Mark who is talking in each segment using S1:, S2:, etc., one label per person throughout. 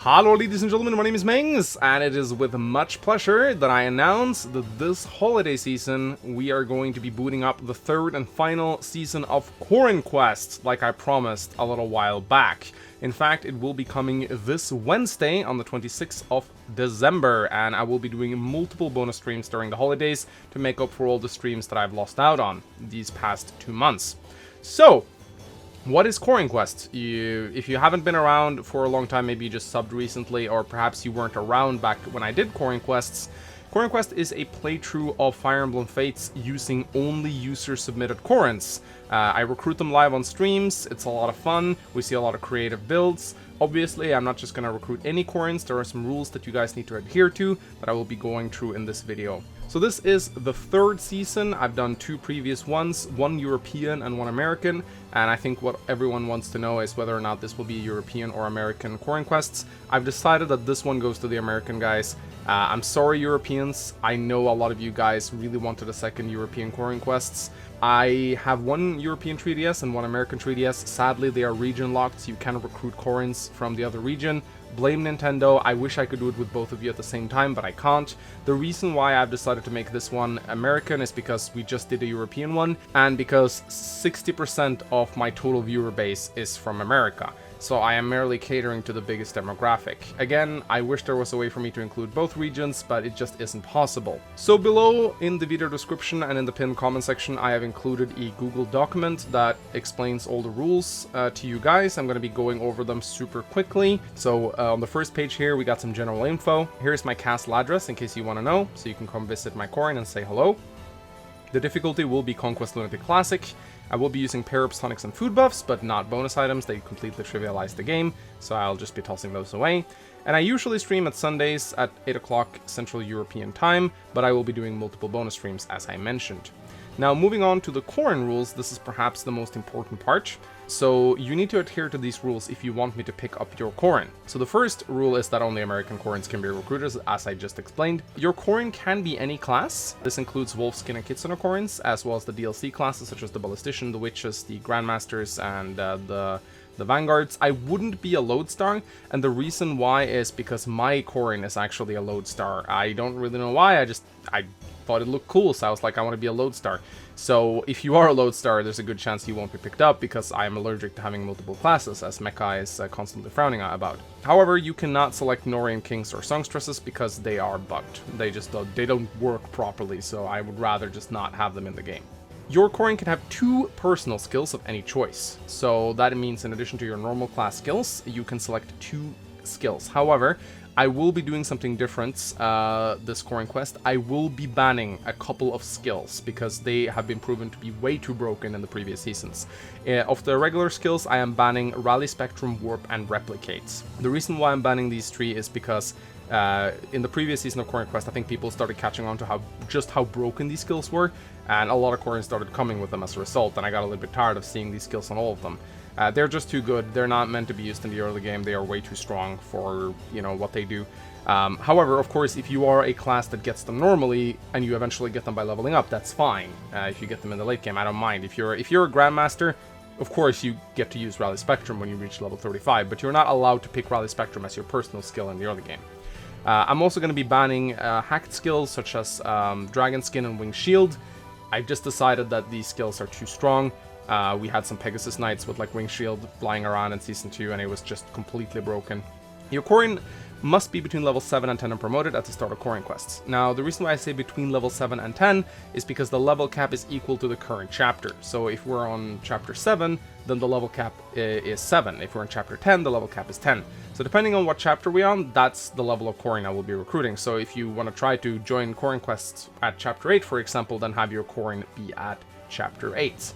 S1: Hello ladies and gentlemen, my name is Mengs, and it is with much pleasure that I announce that this holiday season we are going to be booting up the third and final season of Corrinquest, like I promised a little while back. In fact, it will be coming this Wednesday on the 26th of December, and I will be doing multiple bonus streams during the holidays to make up for all the streams that I've lost out on these past 2 months. So, what is Corrinquest? If you haven't been around for a long time, maybe you just subbed recently, or perhaps you weren't around back when I did Corrinquests. Corrinquest is a playthrough of Fire Emblem Fates using only user-submitted Corrins. I recruit them live on streams, it's a lot of fun, we see a lot of creative builds. Obviously, I'm not just going to recruit any Corrins, there are some rules that you guys need to adhere to that I will be going through in this video. So this is the third season. I've done 2 previous ones, one European and one American, and I think what everyone wants to know is whether or not this will be European or American Corrinquests. I've decided that this one goes to the American guys. I'm sorry Europeans, I know a lot of you guys really wanted a second European Corrinquests. I have one European 3DS and one American 3DS. Sadly, they are region locked, so you cannot recruit Corrins from the other region. Blame Nintendo. I wish I could do it with both of you at the same time, but I can't. The reason why I've decided to make this one American is because we just did a European one, and because 60% of my total viewer base is from America. So I am merely catering to the biggest demographic. Again, I wish there was a way for me to include both regions, but it just isn't possible. So below in the video description and in the pinned comment section, I have included a Google document that explains all the rules to you guys. I'm going to be going over them super quickly. So on the first page here, we got some general info. Here's my castle address in case you want to know, so you can come visit my Corrine and say hello. The difficulty will be Conquest Lunatic Classic. I will be using pair-ups, tonics, and food buffs, but not bonus items. They completely trivialize the game, so I'll just be tossing those away. And I usually stream at Sundays at 8 o'clock Central European Time, but I will be doing multiple bonus streams, as I mentioned. Now, moving on to the Corrin rules, this is perhaps the most important part. So, you need to adhere to these rules if you want me to pick up your Corrin. So the first rule is that only American Corrins can be recruited, as I just explained. Your Corrin can be any class. This includes Wolfskin and Kitsune Corrins, as well as the DLC classes such as the Ballistician, the Witches, the Grandmasters, and the Vanguards. I wouldn't be a Lodestar, and the reason why is because my Corrin is actually a Lodestar. I don't really know why, I thought it looked cool, so I was like, I want to be a Lodestar. So if you are a Lodestar, there's a good chance you won't be picked up, because I am allergic to having multiple classes, as Mecha is constantly frowning about. However, you cannot select Norian Kings or Songstresses because they are bugged. They don't work properly, so I would rather just not have them in the game. Your Corrin can have 2 personal skills of any choice. So that means in addition to your normal class skills, you can select 2 skills. However, I will be doing something different this Corrinquest. I will be banning a couple of skills because they have been proven to be way too broken in the previous seasons. Of the regular skills, I am banning Rally Spectrum, Warp, and Replicates. The reason why I'm banning these 3 is because in the previous season of Corrinquest, I think people started catching on to how broken these skills were, and a lot of Corrins started coming with them as a result, and I got a little bit tired of seeing these skills on all of them. They're just too good. They're not meant to be used in the early game. They are way too strong for, you know, what they do. However, of course, if you are a class that gets them normally and you eventually get them by leveling up, that's fine. If you get them in the late game, I don't mind. If you're a Grandmaster, of course you get to use Rally Spectrum when you reach level 35, but you're not allowed to pick Rally Spectrum as your personal skill in the early game. I'm also going to be banning hacked skills such as Dragon Skin and Wing Shield. I've just decided that these skills are too strong. We had some Pegasus Knights with like Wing Shield flying around in Season 2, and it was just completely broken. Your Corrin must be between level 7 and 10 and promoted at the start of Corrinquests. Now, the reason why I say between level 7 and 10 is because the level cap is equal to the current chapter. So if we're on chapter 7, then the level cap is 7. If we're on chapter 10, the level cap is 10. So depending on what chapter we're on, that's the level of Corrin I will be recruiting. So if you want to try to join Corrinquests at chapter 8, for example, then have your Corrin be at chapter 8.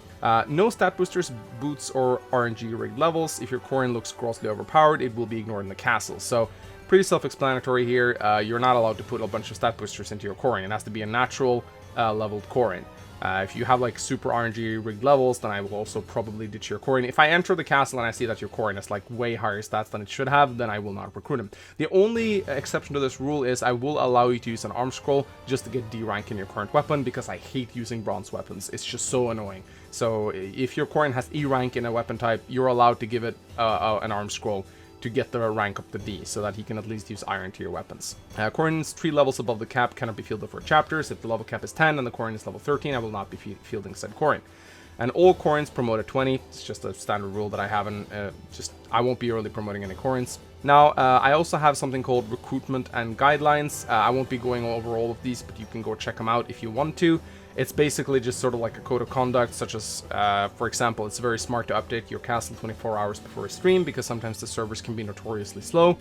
S1: No stat boosters, boots, or RNG rigged levels. If your Corrin looks grossly overpowered, it will be ignored in the castle. So pretty self-explanatory here. You're not allowed to put a bunch of stat boosters into your Corrin. It has to be a natural leveled Corrin. If you have like super RNG rigged levels, then I will also probably ditch your Corrin. If I enter the castle and I see that your Corrin has like way higher stats than it should have, then I will not recruit him. The only exception to this rule is I will allow you to use an arm scroll just to get D rank in your current weapon, because I hate using bronze weapons. It's just so annoying. So if your Corrin has E rank in a weapon type, you're allowed to give it an arm scroll to get the rank up to D, so that he can at least use iron tier weapons. Corrine's 3 levels above the cap cannot be fielded for chapters. If the level cap is 10 and the Corrine is level 13, I will not be fielding said Corrine. And all Corrines promote at 20. It's just a standard rule that I haven't, I won't be early promoting any Corrines. Now, I also have something called recruitment and guidelines. I won't be going over all of these, but you can go check them out if you want to. It's basically just sort of like a code of conduct, such as, for example, it's very smart to update your castle 24 hours before a stream, because sometimes the servers can be notoriously slow.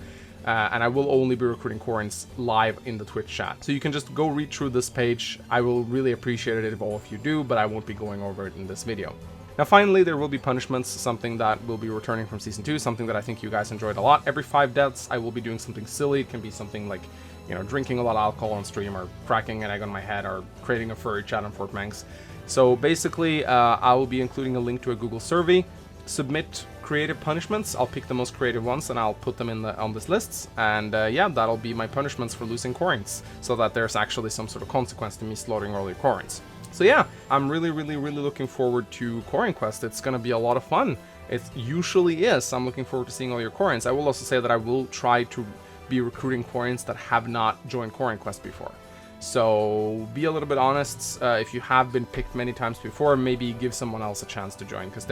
S1: And I will only be recruiting Corrines live in the Twitch chat. So you can just go read through this page. I will really appreciate it if all of you do, but I won't be going over it in this video. Now finally, there will be punishments, something that will be returning from Season 2, something that I think you guys enjoyed a lot. Every 5 deaths, I will be doing something silly. It can be something like, you know, drinking a lot of alcohol on stream, or cracking an egg on my head, or creating a furry chat on Fort Manx. So basically, I will be including a link to a Google survey. Submit creative punishments. I'll pick the most creative ones and I'll put them in on this lists. And yeah, that'll be my punishments for losing Corrines, so that there's actually some sort of consequence to me slaughtering all your Corrines. So yeah, I'm really looking forward to Corrinquest. It's gonna be a lot of fun. It usually is. I'm looking forward to seeing all your Corrines. I will also say that I will try to be recruiting Corrines that have not joined Corrinquest before. So be a little bit honest. If you have been picked many times before, maybe give someone else a chance to join, because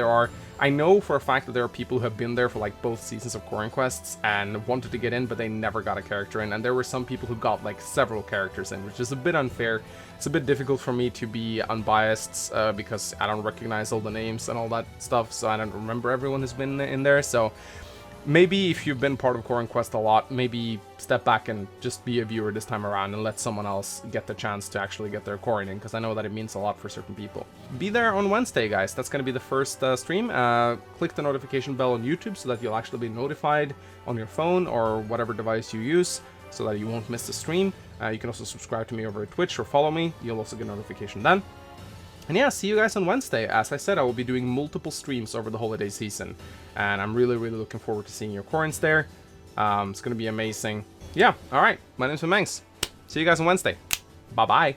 S1: I know for a fact that there are people who have been there for like both seasons of Corrinquests and wanted to get in, but they never got a character in, and there were some people who got like several characters in, which is a bit unfair. It's a bit difficult for me to be unbiased, because I don't recognize all the names and all that stuff, so I don't remember everyone who's been in there. So maybe if you've been part of Corrinquest a lot, maybe step back and just be a viewer this time around and let someone else get the chance to actually get their Corrine in, because I know that it means a lot for certain people. Be there on Wednesday, guys. That's going to be the first stream. Click the notification bell on YouTube so that you'll actually be notified on your phone or whatever device you use, so that you won't miss the stream. You can also subscribe to me over at Twitch or follow me. You'll also get a notification then. And yeah, see you guys on Wednesday. As I said, I will be doing multiple streams over the holiday season, and I'm really looking forward to seeing your Corrines there. It's gonna be amazing. Yeah, alright, my name's Mangs. See you guys on Wednesday. Bye-bye.